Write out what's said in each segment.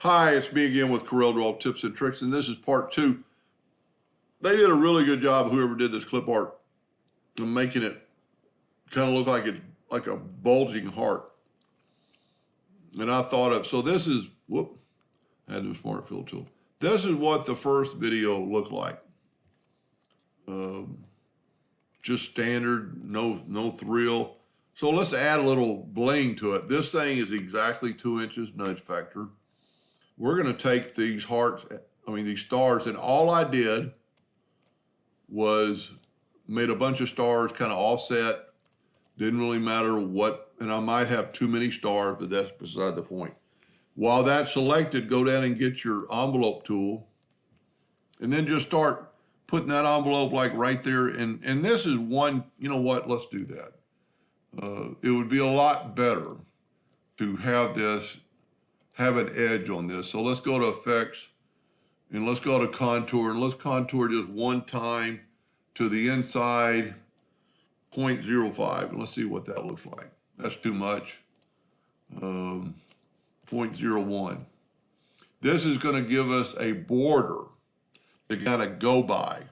Hi, it's me again with Corel Draw Tips and Tricks, and this is part 2. They did a really good job, whoever did this clip art, of making it kind of look like it's like a bulging heart. And I thought of, so this is, I had no smart fill tool. This is what the first video looked like. Just standard, no thrill. So let's add a little bling to it. This thing is exactly 2 inches nudge factor. We're going to take these these stars, and all I did was made a bunch of stars kind of offset. Didn't really matter what, and I might have too many stars, but that's beside the point. While that's selected, go down and get your envelope tool, and then just start putting that envelope like right there. And this is one, you know what, let's do that. It would be a lot better to have an edge on this. So let's go to effects and let's go to contour, and let's contour just one time to the inside 0.05, and let's see what that looks like. That's too much. 0.01. This is going to give us a border to kind of go by.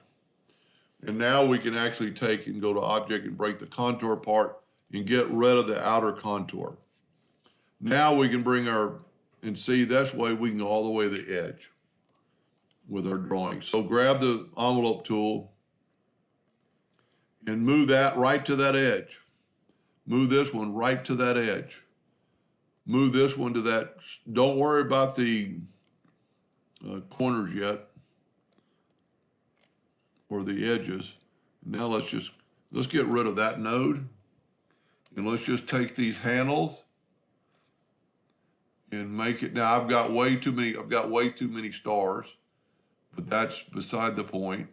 And now we can actually take and go to object and break the contour part and get rid of the outer contour. Now we can bring and see, that's why we can go all the way to the edge with our drawing. So grab the envelope tool and move that right to that edge. Move this one right to that edge. Move this one to that. Don't worry about the corners yet, or the edges. Now let's get rid of that node, and let's just take these handles and make it. Now I've got way too many stars, but that's beside the point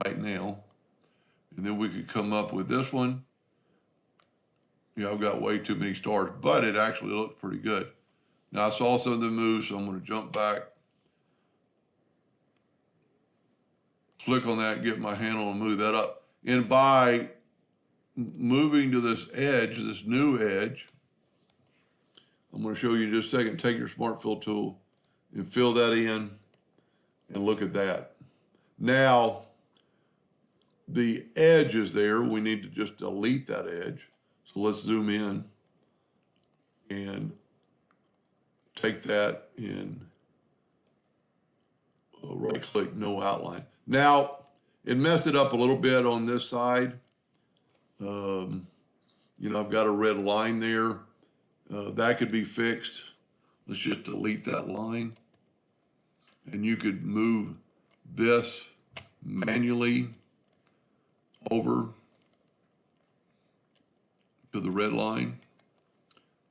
right now. And then we could come up with this one. Yeah, I've got way too many stars, but it actually looks pretty good. Now I saw some of the moves, so I'm going to jump back, click on that, get my handle and move that up. And by moving to this edge, this new edge, I'm going to show you in just a second. Take your smart fill tool and fill that in, and look at that. Now, the edge is there. We need to just delete that edge. So let's zoom in and take that and right click, no outline. Now, it messed it up a little bit on this side. I've got a red line there. That could be fixed. Let's just delete that line. And you could move this manually over to the red line.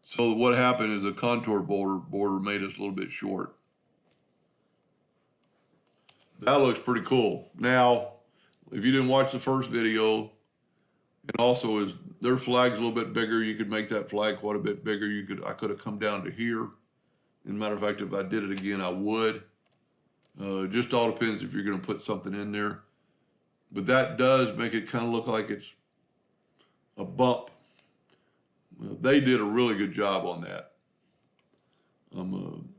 So what happened is the contour border made us a little bit short. That looks pretty cool. Now, if you didn't watch the first video, and also their flag's a little bit bigger. You could make that flag quite a bit bigger. I could have come down to here. As a matter of fact, if I did it again, I would. Just all depends if you're going to put something in there. But that does make it kind of look like it's a bump. They did a really good job on that. I'm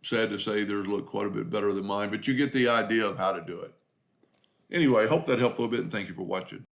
sad to say theirs look quite a bit better than mine, but you get the idea of how to do it. Anyway, I hope that helped a little bit, and thank you for watching.